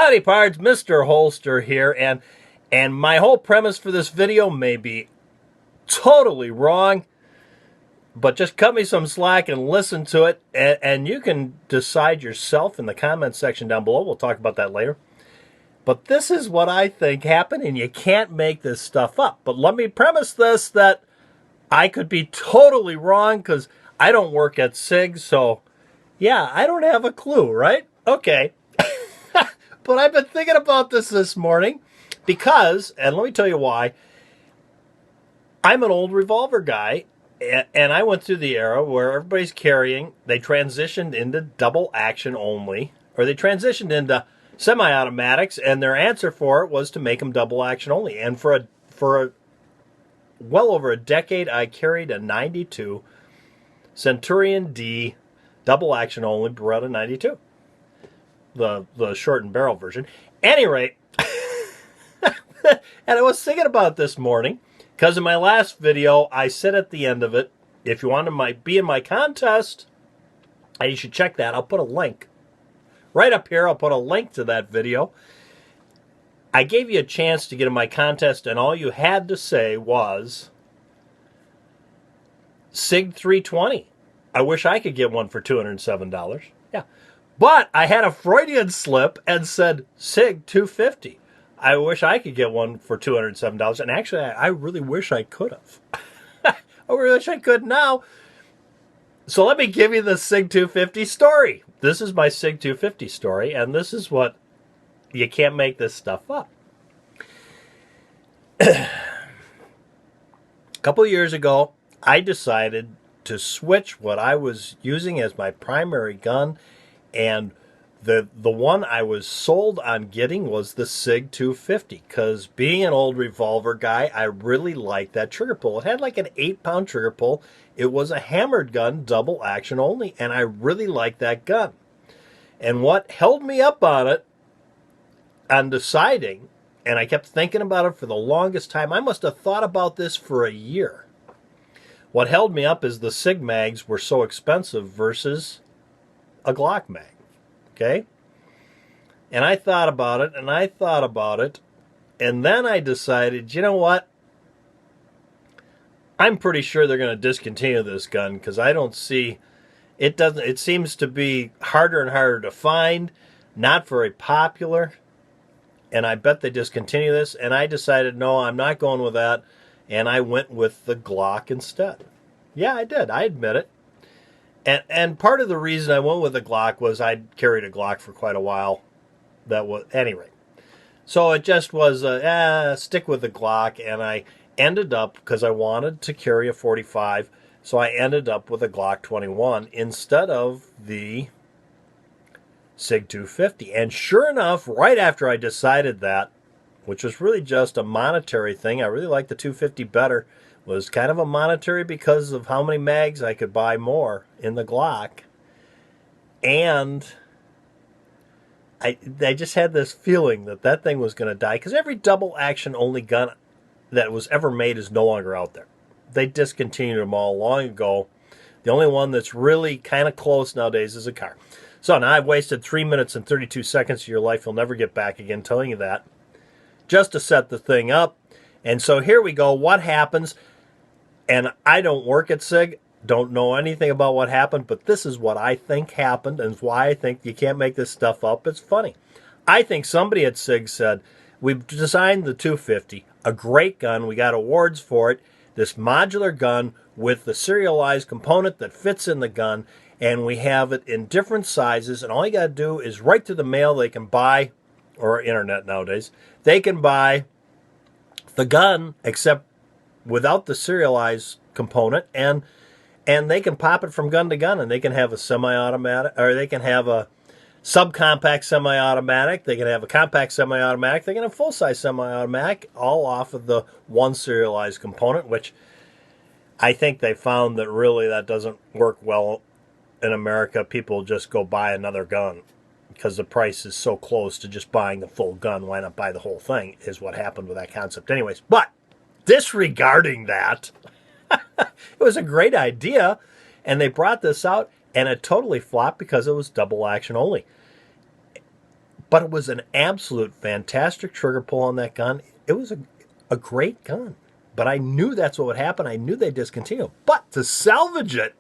Howdy pards, Mr. Holster here, and my whole premise for this video may be totally wrong, but just cut me some slack and listen to it, and you can decide yourself in the comments section down below. We'll talk about that later. But this is what I think happened, and you can't make this stuff up. But let me premise this, that I could be totally wrong because I don't work at SIG, so yeah, I don't have a clue, right? Okay. But I've been thinking about this morning because, and let me tell you why, I'm an old revolver guy, and I went through the era where everybody's carrying, they transitioned into double action only, or they transitioned into semi-automatics, and their answer for it was to make them double action only. And for well over a decade, I carried a 92 Centurion D double action only Beretta 92. The shortened barrel version. Any rate, and I was thinking about this morning, because in my last video, I said at the end of it, if you want to be in my contest, you should check that. I'll put a link right up here. I'll put a link to that video. I gave you a chance to get in my contest, and all you had to say was SIG 320. I wish I could get one for $207. Yeah. But I had a Freudian slip and said SIG 250. I wish I could get one for $207. And actually, I really wish I could have. I really wish I could now. So let me give you the SIG 250 story. This is my SIG 250 story, and this is what, you can't make this stuff up. A couple of years ago, I decided to switch what I was using as my primary gun, and the one I was sold on getting was the SIG 250, because being an old revolver guy, I really liked that trigger pull. It had like an 8-pound trigger pull. It was a hammered gun, double action only, and I really liked that gun. And what held me up on it, on deciding, and I kept thinking about it for the longest time, I must have thought about this for a year. What held me up is the SIG mags were so expensive versus a Glock mag. Okay? And I thought about it, and I thought about it, and then I decided, you know what? I'm pretty sure they're going to discontinue this gun, because I don't see, it seems to be harder and harder to find, not very popular, and I bet they discontinue this, and I decided, no, I'm not going with that, and I went with the Glock instead. Yeah, I did. I admit it. And part of the reason I went with the Glock was I'd carried a Glock for quite a while. That was, anyway. So it just was, stick with the Glock, and I ended up, because I wanted to carry a 45, so I ended up with a Glock 21 instead of the SIG 250. And sure enough, right after I decided that, which was really just a monetary thing, I really liked the 250 better, was kind of a monetary because of how many mags I could buy more in the Glock. And I just had this feeling that that thing was going to die, because every double action only gun that was ever made is no longer out there. They discontinued them all long ago. The only one that's really kind of close nowadays is a car. So now I've wasted 3 minutes and 32 seconds of your life you'll never get back again telling you that, just to set the thing up. And so here we go. What happens? And I don't work at SIG, don't know anything about what happened, but this is what I think happened, and why I think you can't make this stuff up. It's funny. I think somebody at SIG said, we've designed the 250, a great gun, we got awards for it, this modular gun with the serialized component that fits in the gun, and we have it in different sizes, and all you got to do is right through the mail they can buy, or internet nowadays, they can buy the gun, except without the serialized component, and they can pop it from gun to gun, and they can have a semi-automatic, or they can have a subcompact semi-automatic, they can have a compact semi-automatic, they can have full-size semi-automatic, all off of the one serialized component, which I think they found that really that doesn't work well in America. People just go buy another gun because the price is so close to just buying the full gun. Why not buy the whole thing, is what happened with that concept anyways. But disregarding that, it was a great idea, and they brought this out, and it totally flopped because it was double action only. But it was an absolute fantastic trigger pull on that gun. It was a great gun. But I knew that's what would happen. I knew they'd discontinue. But to salvage it,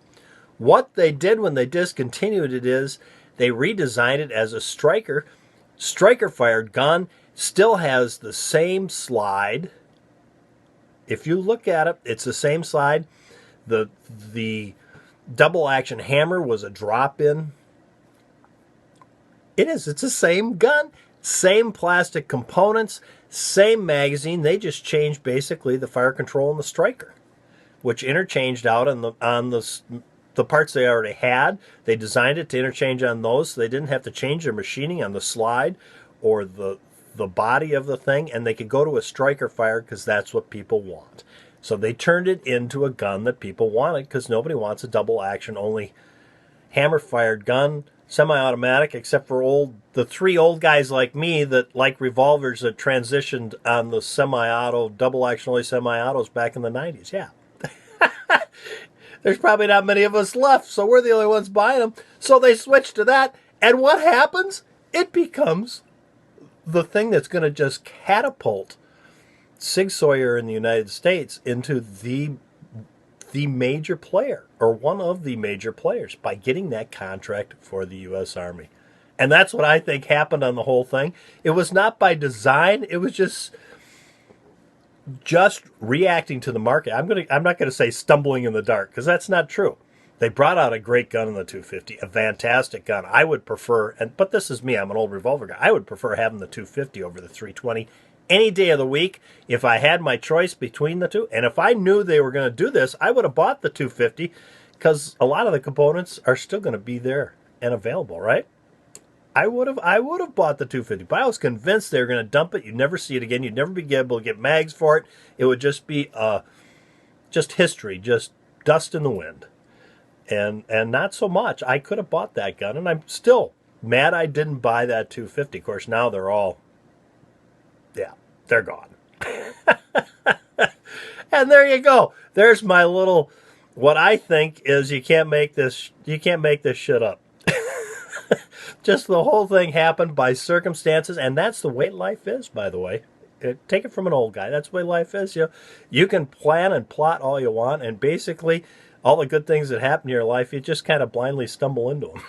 what they did when they discontinued it is they redesigned it as a striker-fired gun. Still has the same slide. If you look at it, it's the same slide. The double action hammer was a drop-in. It is. It's the same gun, same plastic components, same magazine. They just changed basically the fire control and the striker, which interchanged out on the parts they already had. They designed it to interchange on those, so they didn't have to change their machining on the slide or the body of the thing, and they could go to a striker fire because that's what people want. So they turned it into a gun that people wanted because nobody wants a double action only hammer-fired gun, semi-automatic, except for the three old guys like me that like revolvers that transitioned on the semi-auto, double-action only semi-autos back in the 90s. Yeah. There's probably not many of us left, so we're the only ones buying them. So they switched to that, and what happens? It becomes the thing that's going to just catapult Sig Sauer in the United States into the major player, or one of the major players, by getting that contract for the US Army. And that's what I think happened on the whole thing. It was not by design. It was just reacting to the market. I'm not going to say stumbling in the dark, because that's not true. They brought out a great gun in the 250, a fantastic gun. I would prefer, but this is me, I'm an old revolver guy, I would prefer having the 250 over the 320 any day of the week if I had my choice between the two. And if I knew they were going to do this, I would have bought the 250, because a lot of the components are still going to be there and available, right? I would have bought the 250, but I was convinced they were going to dump it. You'd never see it again. You'd never be able to get mags for it. It would just be just history, just dust in the wind. And not so much. I could have bought that gun, and I'm still mad I didn't buy that 250. Of course, now they're all, yeah, they're gone. And there you go. There's my little, what I think is you can't make this shit up. Just the whole thing happened by circumstances, and that's the way life is, by the way. Take it from an old guy. That's the way life is. You can plan and plot all you want, and basically all the good things that happen in your life, you just kind of blindly stumble into them.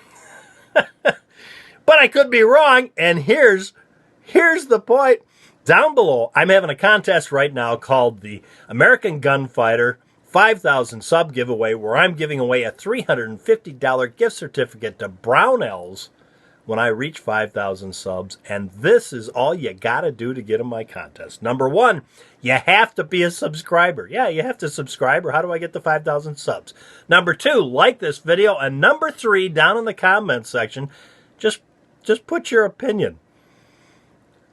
But I could be wrong, and here's the point. Down below, I'm having a contest right now called the American Gunfighter 5,000 sub giveaway, where I'm giving away a $350 gift certificate to Brownells when I reach 5,000 subs. And this is all you got to do to get in my contest. Number one, you have to be a subscriber. Yeah, you have to subscribe, or how do I get the 5,000 subs? Number two, like this video. And number three, down in the comments section, just put your opinion.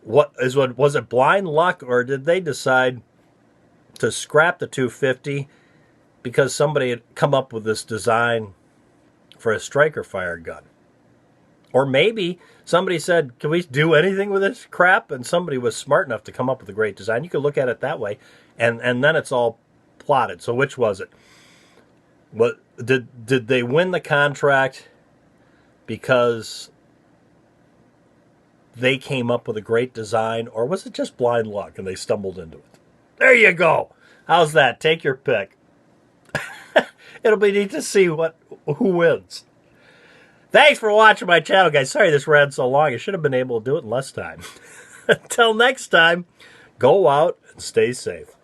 Was it blind luck, or did they decide to scrap the 250 because somebody had come up with this design for a striker fire gun? Or maybe somebody said, can we do anything with this crap? And somebody was smart enough to come up with a great design. You could look at it that way, and then it's all plotted. So which was it? What did they win the contract because they came up with a great design, or was it just blind luck and they stumbled into it? There you go. How's that? Take your pick. It'll be neat to see who wins. Thanks for watching my channel, guys. Sorry this ran so long. I should have been able to do it in less time. Until next time, go out and stay safe.